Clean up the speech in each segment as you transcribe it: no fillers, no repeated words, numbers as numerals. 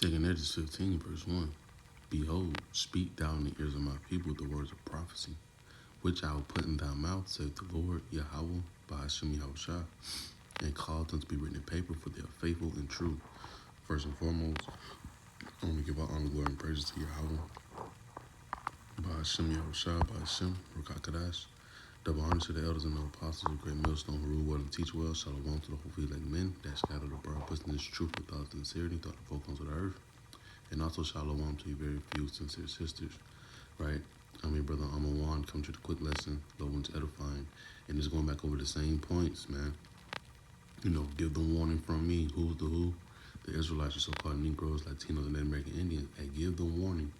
Second Edges 15, verse 1. Behold, speak thou in the ears of my people the words of prophecy, which I will put in thy mouth, saith the Lord, Yahweh, by Hashem Yahushua, and cause them to be written in paper, for they are faithful and true. First and foremost, I want to give our honor, glory, and praises to Yahweh, by Hashem Yahushua, by Hashem, Rukakadash. Double honor to the elders and the apostles of Great Millstone who rule well and teach well. Shalom to the whole like men that scattered abroad, pushing this truth with all sincerity throughout the four corners of the earth. And also shalom to you very few sincere sisters, right? I'm your brother Amawan, come to the quick lesson, low one's edifying. And just going back over the same points, man. You know, give them warning from me. Who's the who? The Israelites, the so-called Negroes, Latinos, and Native American Indians. Hey, give them warning,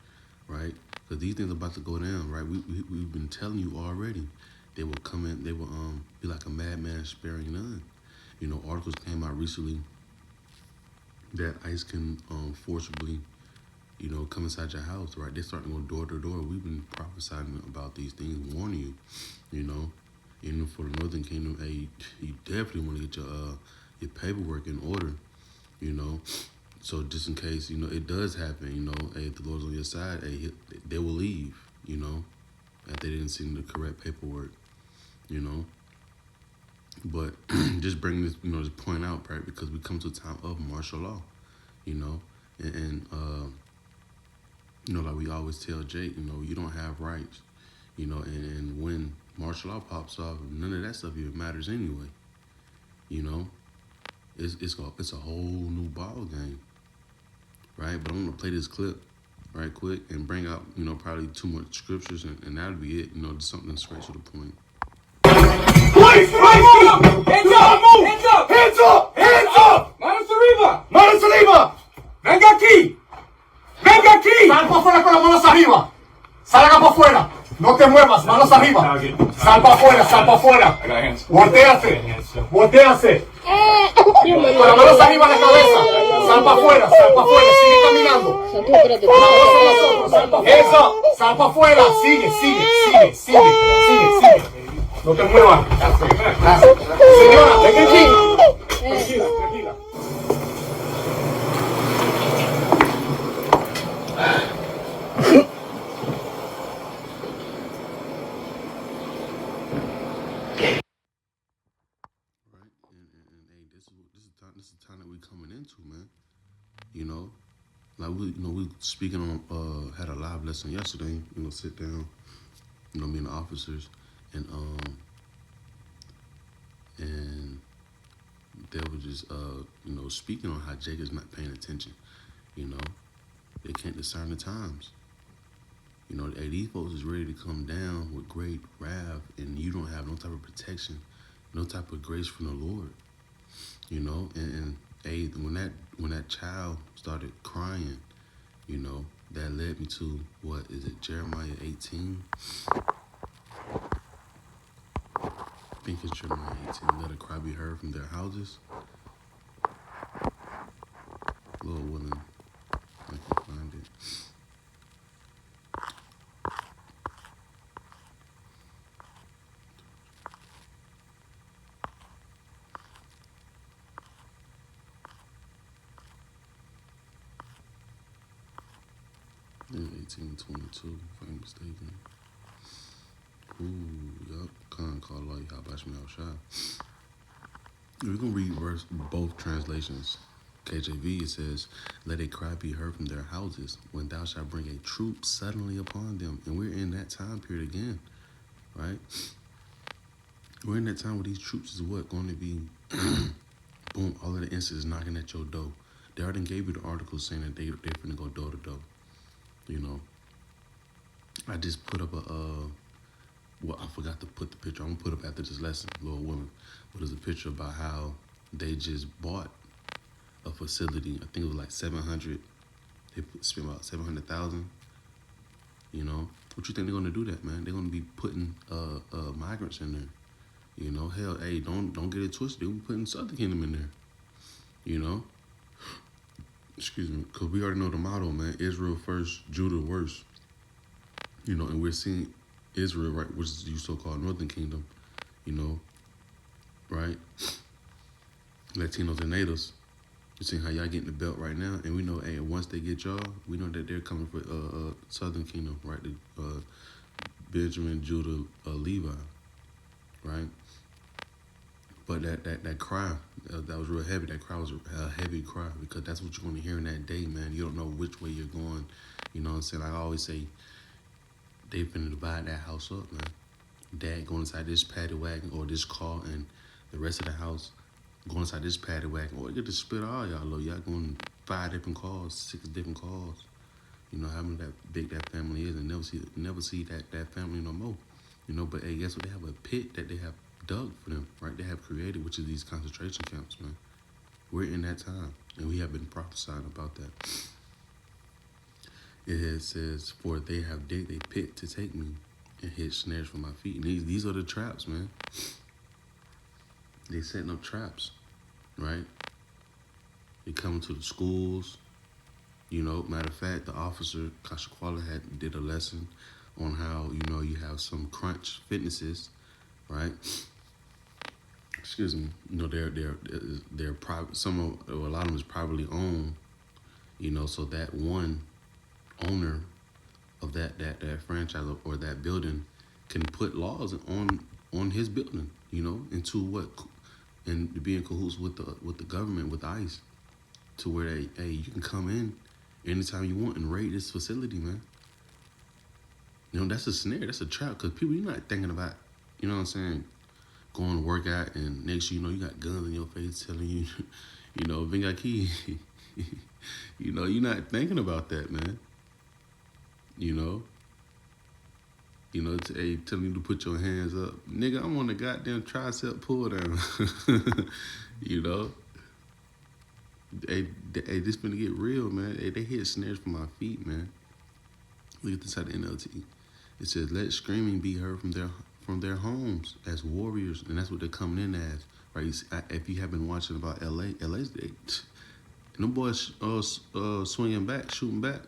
right? Because these things are about to go down, right? We've been telling you already. They will come in, they will be like a madman sparing none. You know, articles came out recently that ICE can forcibly, you know, come inside your house, right? They're starting to go door to door. We've been prophesying about these things, warning you, you know. Even for the Northern Kingdom, hey, you definitely want to get your paperwork in order, you know. So just in case, you know, it does happen, you know, hey, if the Lord's on your side, hey, they will leave, you know, if they didn't see the correct paperwork, you know. But just bring this, you know, this point out, right? Because we come to a time of martial law, you know, and you know, like we always tell Jake, you know, you don't have rights, you know, and when martial law pops off, none of that stuff even matters anyway, you know. It's a whole new ball game, right? But I'm gonna play this clip right quick and bring out, you know, probably too much scriptures, and that'll be it, you know, just something straight to the point. Hands up! Hands up! Hands up! Hands up! Manos arriba! Manos arriba! Venga aquí! Venga aquí! Sal para afuera con las manos arriba! Salga para afuera! No te muevas, manos arriba! Sal para afuera, sal para afuera! Voltéate! Voltéase! Con las manos arriba de la cabeza! Sal para afuera, sigue caminando! Eso, sal para afuera, sigue. No te muevas. Gracias. Señora, venga aquí. Tranquila. Right, and hey, this is the time that we coming into, man. You know, like we speaking on had a live lesson yesterday. You know, sit down. You know, me and the officers, and they were just you know, speaking on how Jake is not paying attention. You know, they can't discern the times. You know, hey, these folks is ready to come down with great wrath, and you don't have no type of protection, no type of grace from the Lord. You know, and hey, when that child started crying, you know, that led me to, what is it, Jeremiah 18? I think it's Jeremiah 18. Let a cry be heard from their houses. Lord willing, I can find it. Yeah, 18:22, if I'm mistaken. Ooh, yup. Khan called Allah Yahabash Shah. We're going to read both translations. KJV, it says, let a cry be heard from their houses when thou shalt bring a troop suddenly upon them. And we're in that time period again, right? We're in that time where these troops is what? Going to be, boom, all of the instances knocking at your door. They already gave you the article saying that they're going to go door to door. You know, I just put up well, I forgot to put the picture. I'm going to put up after this lesson, Lord willing. But there's a picture about how they just bought a facility. I think it was like 700. They spent about 700,000. You know, what you think they're going to do that, man? They're going to be putting migrants in there. You know, hell, hey, don't get it twisted. They're putting Southern Kingdom in there. You know, excuse me, because we already know the motto, man. Israel first, Judah worst. You know, and we're seeing Israel, right, which is the so-called Northern Kingdom, you know, right? Latinos and natives, You see how y'all getting the belt right now, and we know, hey, once they get y'all, we know that they're coming for Southern Kingdom, right? Benjamin, Judah, Levi, right? But that cry, that was real heavy. That cry was a heavy cry because that's what you're going to hear in that day, man. You don't know which way you're going. You know what I'm saying? Like I always say, they finna divide that house up, man. Dad going inside this paddy wagon or this car, and the rest of the house going inside this paddy wagon. Or you get to split all y'all, low. Y'all going 5 different cars, 6 different cars. You know how many that big that family is, and never see that family no more. You know, but hey, guess what? They have a pit that they have dug for them, right? They have created, which is these concentration camps, man. We're in that time, and we have been prophesying about that. It says, "For they have digged a pit to take me, and hid snares for my feet." And these are the traps, man. They setting up traps, right? They come to the schools. You know, matter of fact, the officer, Kashakwala, did a lesson on how, you know, you have some crunch fitnesses, right? Excuse me. You know, they're private. A lot of them is privately owned. You know, so that one owner of that franchise or that building can put laws on his building. You know, into what, and be in cahoots with the government, with ICE, to where you can come in anytime you want and raid this facility, man. You know, that's a snare, that's a trap, because people, you're not thinking about, you know what I'm saying, going to work out, and next you know, you got guns in your face telling you, you know, Vingaki. You know, you're not thinking about that, man. You know, telling you to put your hands up. Nigga, I'm on the goddamn tricep pull down. You know? Hey, this finna get real, man. Hey, they hit snares for my feet, man. Look at this at the NLT. It says, "Let screaming be heard from their homes as warriors," and that's what they're coming in as, right? If you have been watching about LA's them boys swinging back, shooting back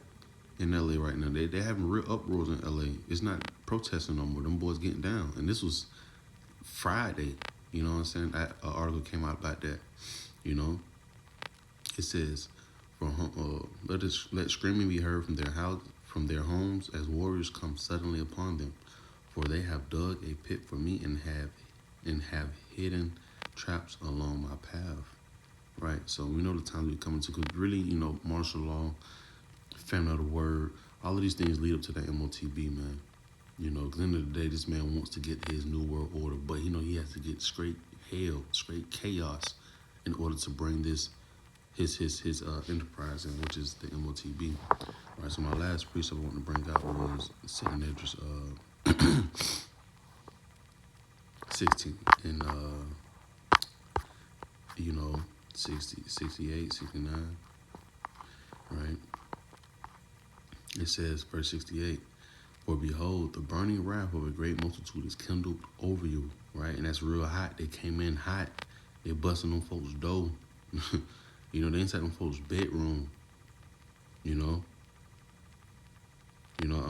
in LA right now. They having real uproars in LA. It's not protesting no more. Them boys getting down, and this was Friday. You know what I'm saying? An article came out about that. You know. It says, let screaming be heard from their homes as warriors come suddenly upon them, for they have dug a pit for me and have hidden traps along my path. Right. So we know the times we come into, because really, you know, martial law, family of the word, all of these things lead up to that MOTB, man. You know, because at the end of the day, this man wants to get his new world order, but you know he has to get straight hell, straight chaos, in order to bring this his enterprise in, which is the MOTB. All right, so my last precept I want to bring out was St. Edris 16 and you know, 60, 68, 69, right? It says, verse 68, "For behold, the burning wrath of a great multitude is kindled over you," right? And that's real hot. They came in hot. They busting on folks' door. You know, they inside them folks' bedroom. You know. I know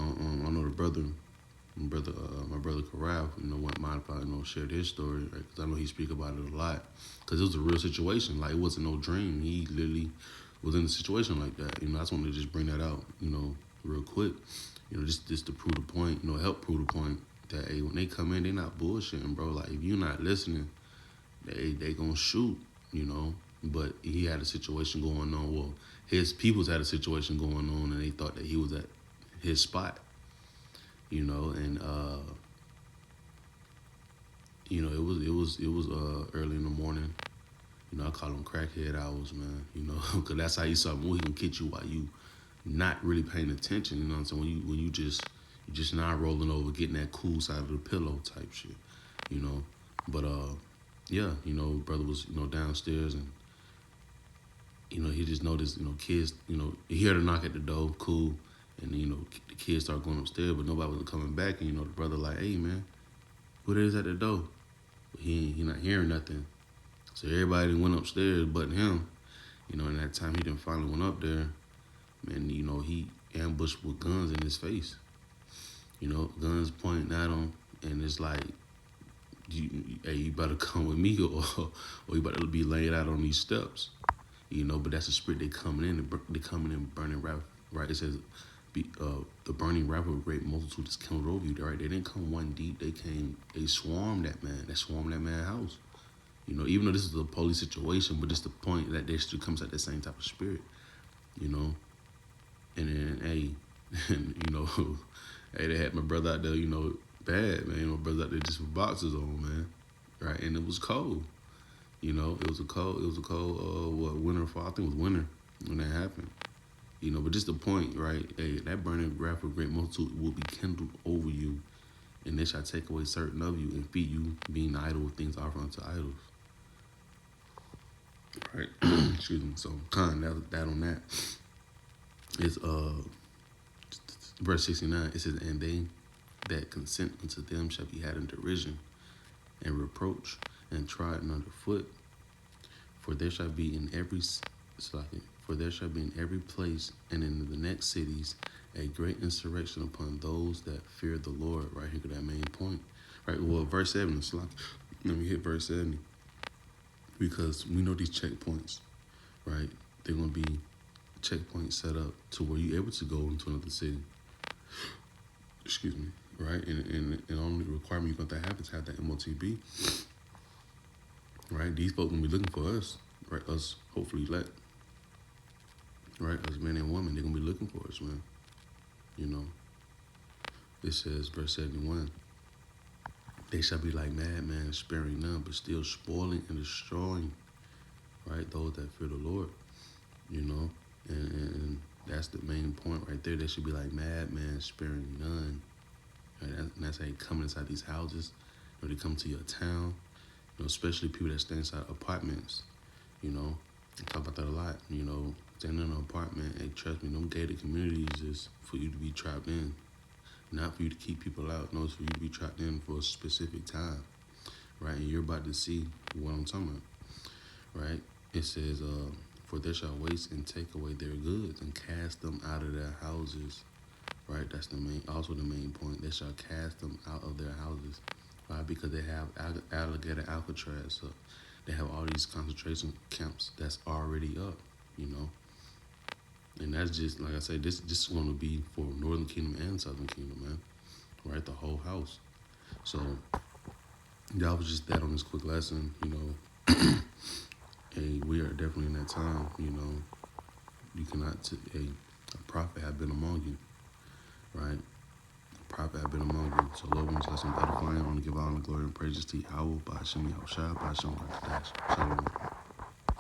my brother Corral, you know, wouldn't mind if I, shared his story, right? Because I know he speak about it a lot. Because it was a real situation. Like, it wasn't no dream. He literally was in a situation like that. You know, I just wanted to just bring that out, you know, real quick. You know, just to prove the point, you know, help prove the point that, hey, when they come in, they not bullshitting, bro. Like, if you're not listening, they gonna shoot, you know. But he had a situation going on. Well, his peoples had a situation going on, and they thought that he was at his spot, you know. And you know, it was early in the morning. You know, I call them crackhead hours, man. You know, because that's how you saw him. He can catch you while you not really paying attention. You know what I'm saying? When you just not rolling over, getting that cool side of the pillow type shit. You know, but yeah, you know, brother was, you know, downstairs, and you know, he just noticed, you know, kids, you know, he heard a knock at the door, cool, and you know, the kids started going upstairs, but nobody was coming back, and you know, the brother like, "Hey man, who that is at the door?" But he not hearing nothing, so everybody went upstairs but him. You know, and that time he didn't finally went up there, man, you know, he ambushed with guns in his face. You know, guns pointing at him, and it's like, hey, you better come with me, or you better be laid out on these steps. You know, but that's the spirit they coming in. They coming in burning wrath, right? It says, the burning wrath of a great multitude is killed over you, right? They didn't come one deep. They swarmed that man. They swarmed that man's house. You know, even though this is a police situation, but it's the point that they still comes at the same type of spirit. You know, and then and you know, hey, they had my brother out there. You know, bad man. My brother out there just with boxers on, man, right? And it was cold. You know, it was a cold, winter fall. I think it was winter when that happened. You know, but just the point, right? Hey, that burning wrath of great multitude will be kindled over you, and they shall take away certain of you and feed you, being idle with things offered unto idols. Right? Excuse me. So, that on that is verse 69. It says, and they that consent unto them shall be had in derision and reproach and trodden underfoot. For there shall be in every place and in the next cities a great insurrection upon those that fear the Lord. Right here, that main point. Right. Well, verse 70. Let me hit verse 70 because we know these checkpoints. Right. They're gonna be checkpoints set up to where you're able to go into another city. Excuse me. Right. And only requirement you're going to have is have that MOTB. Right, these folks gonna be looking for us, right? Us, hopefully, elect, right? Us men and women, they're gonna be looking for us, man. You know, it says, verse 71, they shall be like madmen, sparing none, but still spoiling and destroying, right? Those that fear the Lord, you know, and that's the main point right there. They should be like madmen, sparing none, right? And that's how they come inside these houses, or they come to your town. You know, especially people that stay inside apartments, you know, I talk about that a lot, you know, staying in an apartment, hey, trust me, them gated communities is for you to be trapped in, not for you to keep people out, no, it's for you to be trapped in for a specific time, right, and you're about to see what I'm talking about, right, it says, for they shall waste and take away their goods and cast them out of their houses, right, that's also the main point, they shall cast them out of their houses. Why? Because they have alligator Alcatraz up. They have all these concentration camps that's already up, you know. And that's just, like I said, this is going to be for Northern Kingdom and Southern Kingdom, man. Right? The whole house. So, that was just that on this quick lesson, you know. Hey, we are definitely in that time, you know. You cannot, a prophet have been among you, right? Prophet have been among you. So Lord, we just let some edifying. I want to give all the glory and praises to Yahweh, by Hashem Yahushua, by Hashem Shalom.